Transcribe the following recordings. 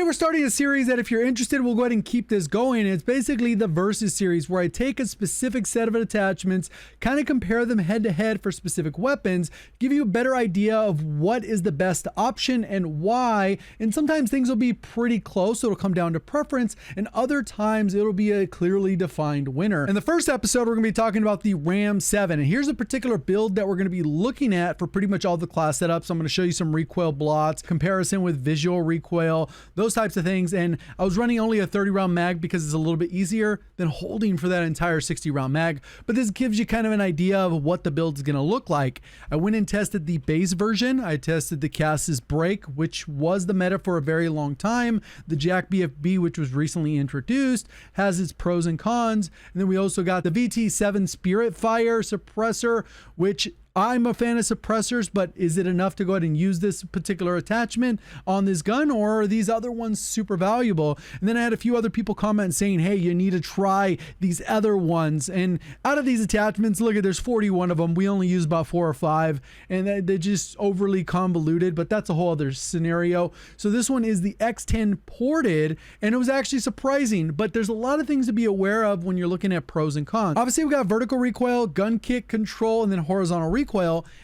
we're starting a series that, if you're interested, we'll go ahead and keep this going. It's basically the Versus series, where I take a specific set of attachments, kind of compare them head to head for specific weapons, give you a better idea of what is the best option and why. And sometimes things will be pretty close, so it'll come down to preference, and other times it'll be a clearly defined winner. In the first episode, we're going to be talking about the RAM-7, and here's a particular build that we're going to be looking at for pretty much all the class setups. I'm going to show you some recoil blots, comparison with visual recoil, those types of things. And I was running only a 30 round mag because it's a little bit easier than holding for that entire 60 round mag, but this gives you kind of an idea of what the build is going to look like. I went and tested the base version. I tested the Cass's Break, which was the meta for a very long time. The JAK BFB, which was recently introduced, has its pros and cons. And then we also got the VT7 Spirit Fire suppressor, which I'm a fan of suppressors, but is it enough to go ahead and use this particular attachment on this gun, or are these other ones super valuable? And then I had a few other people comment saying, hey, you need to try these other ones. And out of these attachments, look at, there's 41 of them. We only use about 4 or 5, and they're just overly convoluted, but that's a whole other scenario. So this one is the X10 ported, and it was actually surprising, but there's a lot of things to be aware of when you're looking at pros and cons. Obviously, we got vertical recoil, gun kick, control, and then horizontal recoil.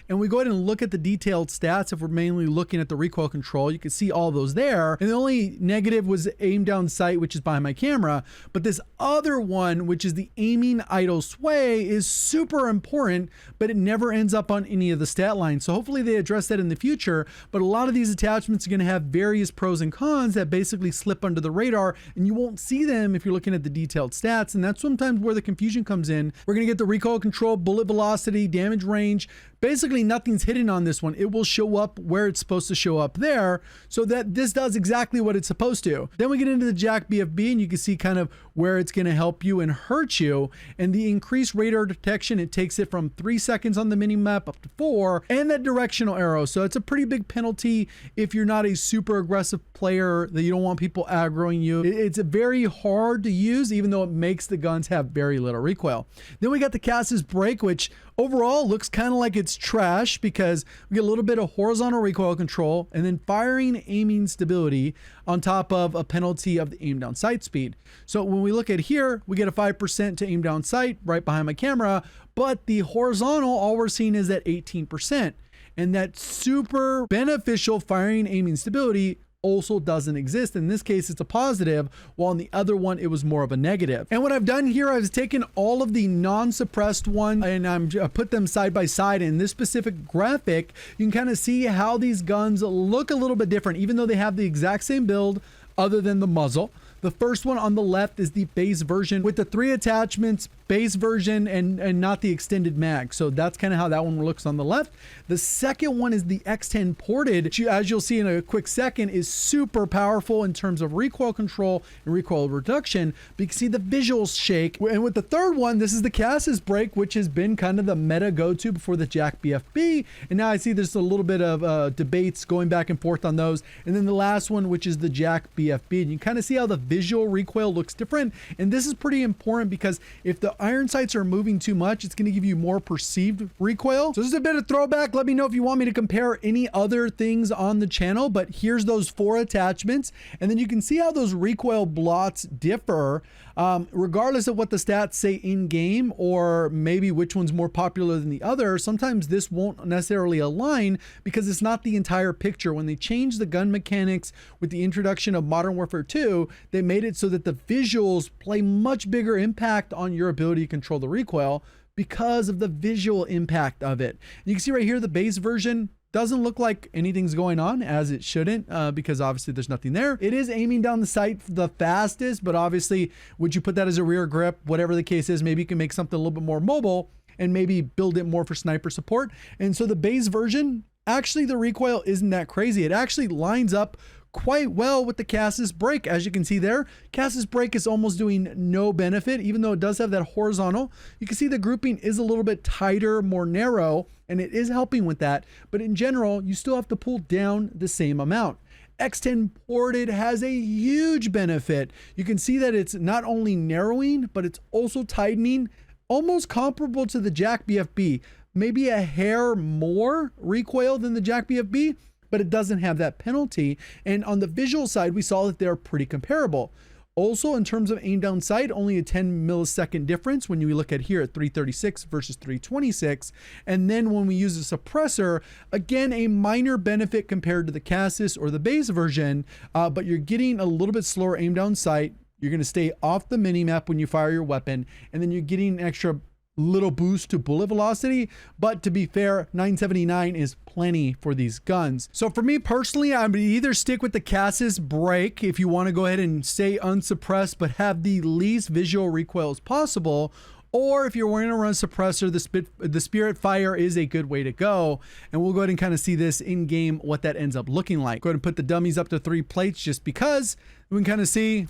And we go ahead and look at the detailed stats. If we're mainly looking at the recoil control, you can see all those there. And the only negative was aim down sight, which is behind my camera. But this other one, which is the aiming idle sway, is super important, but it never ends up on any of the stat lines. So hopefully they address that in the future. But a lot of these attachments are going to have various pros and cons that basically slip under the radar, and you won't see them if you're looking at the detailed stats. And that's sometimes where the confusion comes in. We're going to get the recoil control, bullet velocity, damage range. Basically nothing's hidden on this one. It will show up where it's supposed to show up there, so that this does exactly what it's supposed to. Then we get into the JAK BFB, and you can see kind of where it's going to help you and hurt you. And the increased radar detection, it takes it from 3 seconds on the mini map up to 4, and that directional arrow. So it's a pretty big penalty if you're not a super aggressive player, that you don't want people aggroing you. It's very hard to use, even though it makes the guns have very little recoil. Then we got the Cass's Break, which overall looks kind of like it's trash, because we get a little bit of horizontal recoil control and then firing aiming stability on top of a penalty of the aim down sight speed. So when we look at here, we get a 5% to aim down sight right behind my camera, but the horizontal, all we're seeing is that 18%. And that super beneficial firing aiming stability also doesn't exist. In this case, it's a positive, while in the other one, it was more of a negative. And what I've done here, I've taken all of the non-suppressed ones and I put them side by side. In this specific graphic, you can kind of see how these guns look a little bit different, even though they have the exact same build other than the muzzle. The first one on the left is the base version with the 3 attachments, base version, and not the extended mag. So that's kind of how that one looks on the left. The second one is the X10 ported, which, as you'll see in a quick second, is super powerful in terms of recoil control and recoil reduction. But you can see the visuals shake. And with the third one, this is the Cass's Break, which has been kind of the meta go-to before the JAK BFB. And now I see there's a little bit of debates going back and forth on those. And then the last one, which is the JAK BFB. And you can kind of see how the visual recoil looks different. And this is pretty important, because if the iron sights are moving too much, it's going to give you more perceived recoil. So this is a bit of throwback. Let me know if you want me to compare any other things on the channel, but here's those 4 attachments. And then you can see how those recoil blots differ, regardless of what the stats say in game, or maybe which one's more popular than the other. Sometimes this won't necessarily align because it's not the entire picture. When they changed the gun mechanics with the introduction of Modern Warfare 2, they made it so that the visuals play much bigger impact on your ability to control the recoil because of the visual impact of it. You can see right here, the base version doesn't look like anything's going on, as it shouldn't, because obviously there's nothing there. It is aiming down the sight the fastest, but obviously, would you put that as a rear grip? Whatever the case is, maybe you can make something a little bit more mobile and maybe build it more for sniper support. And so the base version, actually the recoil isn't that crazy. It actually lines up quite well with the Cass's Break. As you can see there, Cass's Break is almost doing no benefit, even though it does have that horizontal. You can see the grouping is a little bit tighter, more narrow, and it is helping with that. But in general, you still have to pull down the same amount. X10 ported has a huge benefit. You can see that it's not only narrowing, but it's also tightening, almost comparable to the JAK BFB. Maybe a hair more recoil than the JAK BFB, but it doesn't have that penalty. And on the visual side, we saw that they're pretty comparable. Also, in terms of aim down sight, only a 10 millisecond difference when you look at here at 336 versus 326. And then when we use a suppressor, again, a minor benefit compared to the Cassis or the base version, but you're getting a little bit slower aim down sight. You're going to stay off the minimap when you fire your weapon, and then you're getting an extra little boost to bullet velocity. But to be fair, 979 is plenty for these guns. So for me personally, I would either stick with the Cassis Break if you want to go ahead and stay unsuppressed but have the least visual recoil as possible, or if you're going to run suppressor, the Spirit Fire is a good way to go. And we'll go ahead and kind of see this in game, what that ends up looking like. Go ahead and put the dummies up to 3 plates just because we can kind of see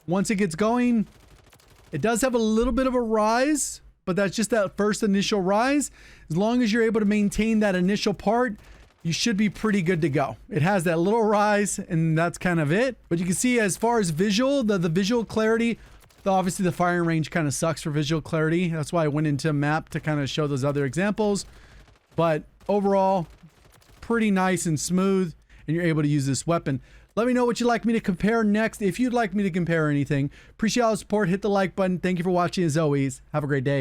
once it gets going, it does have a little bit of a rise, but that's just that first initial rise. As long as you're able to maintain that initial part, you should be pretty good to go. It has that little rise, and that's kind of it. But you can see as far as visual, the visual clarity, obviously the firing range kind of sucks for visual clarity. That's why I went into map to kind of show those other examples. But overall, pretty nice and smooth, and you're able to use this weapon. Let me know what you'd like me to compare next. If you'd like me to compare anything, appreciate all the support. Hit the like button. Thank you for watching as always. Have a great day.